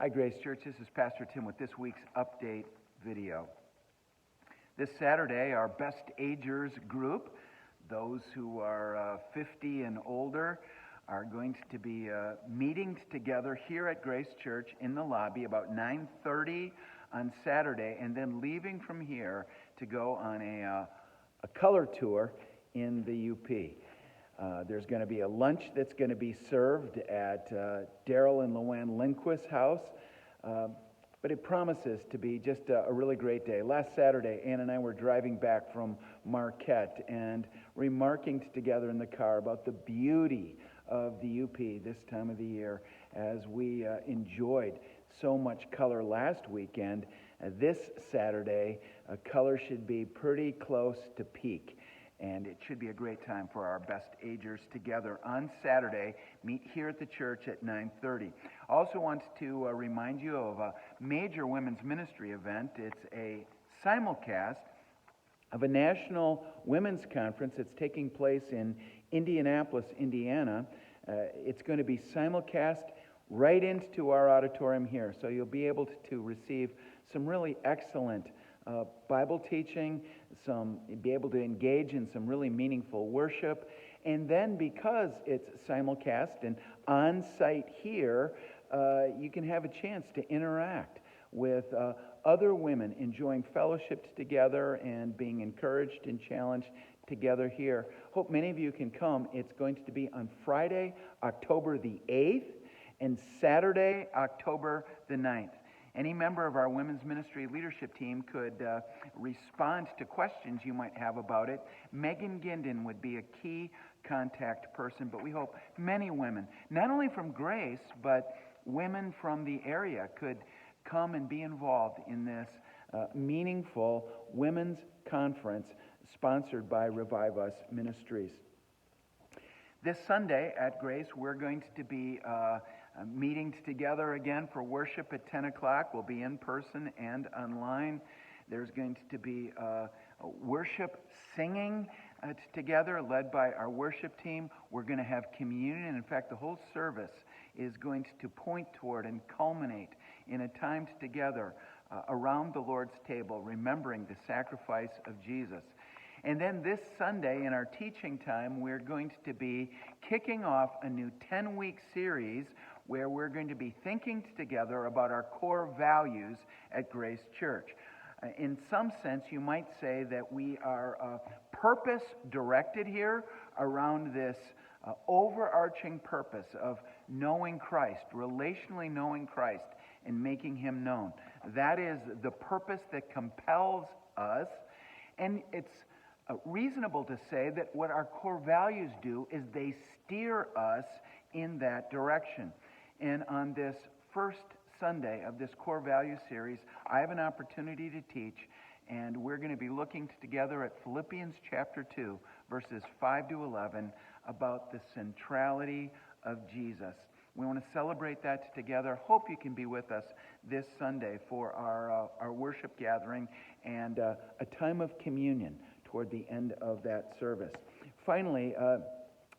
Hi, Grace Church. This is Pastor Tim with this week's update video. This Saturday, our Best Agers group, those who are 50 and older, are going to be meeting together here at Grace Church in the lobby about 9:30 on Saturday, and then leaving from here to go on a color tour in the UP. There's going to be a lunch that's going to be served at Daryl and Luann Lindquist's house, but it promises to be just a really great day. Last Saturday, Ann and I were driving back from Marquette and remarking together in the car about the beauty of the UP this time of the year as we enjoyed so much color last weekend. This Saturday, color should be pretty close to peak. And it should be a great time for our Best Agers together on Saturday. Meet here at the church at 9:30. I also want to remind you of a major women's ministry event. It's a simulcast of a national women's conference that's taking place in Indianapolis, Indiana. It's going to be simulcast right into our auditorium here. So you'll be able to receive some really excellent Bible teaching, be able to engage in some really meaningful worship. And then because it's simulcast and on-site here, you can have a chance to interact with other women enjoying fellowships together and being encouraged and challenged together here. Hope many of you can come. It's going to be on Friday, October the 8th, and Saturday, October the 9th. Any member of our women's ministry leadership team could respond to questions you might have about it. Megan Ginden would be a key contact person, but we hope many women, not only from Grace, but women from the area could come and be involved in this meaningful women's conference sponsored by Revive Us Ministries. This Sunday at Grace, we're going to be meeting together again for worship at 10 o'clock. We'll be in person and online. There's going to be worship singing together led by our worship team. We're going to have communion. In fact, the whole service is going to point toward and culminate in a time together around the Lord's table, remembering the sacrifice of Jesus. And then this Sunday in our teaching time, we're going to be kicking off a new 10-week series where we're going to be thinking together about our core values at Grace Church. In some sense, you might say that we are purpose-directed here around this overarching purpose of knowing Christ, relationally knowing Christ, and making Him known. That is the purpose that compels us, and it's reasonable to say that what our core values do is they steer us in that direction. And on this first Sunday of this core value series, I have an opportunity to teach, and we're going to be looking together at Philippians chapter 2, verses 5 to 11, about the centrality of Jesus. We want to celebrate that together. Hope you can be with us this Sunday for our worship gathering and a time of communion toward the end of that service. Finally,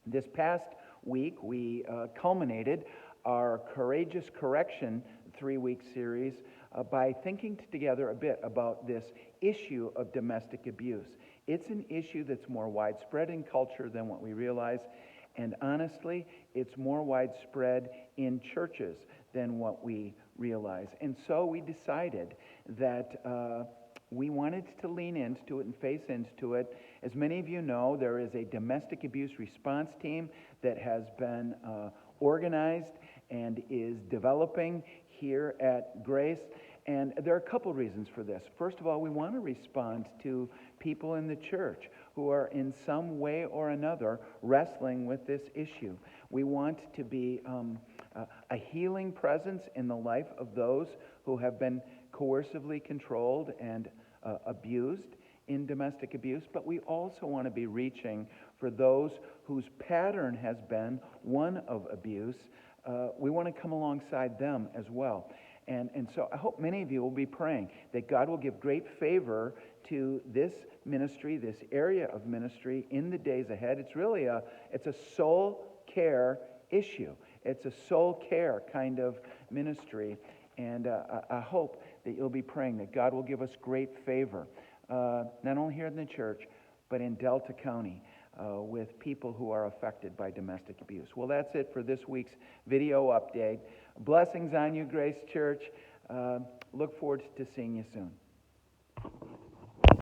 this past week, we culminated our Courageous Correction 3-week series by thinking together a bit about this issue of domestic abuse. It's an issue that's more widespread in culture than what we realize, and honestly, it's more widespread in churches than what we realize. And so we decided that we wanted to lean into it and face into it. As many of you know, there is a domestic abuse response team that has been organized and is developing here at Grace. And there are a couple reasons for this. First of all, we want to respond to people in the church who are in some way or another wrestling with this issue. We want to be a healing presence in the life of those who have been coercively controlled and abused in domestic abuse, but we also want to be reaching for those whose pattern has been one of abuse. We want to come alongside them as well. And so I hope many of you will be praying that God will give great favor to this ministry, this area of ministry in the days ahead. It's really a soul care issue. It's a soul care kind of ministry. And I hope that you'll be praying that God will give us great favor, not only here in the church, but in Delta County with people who are affected by domestic abuse. Well, that's it for this week's video update. Blessings on you, Grace Church. Look forward to seeing you soon.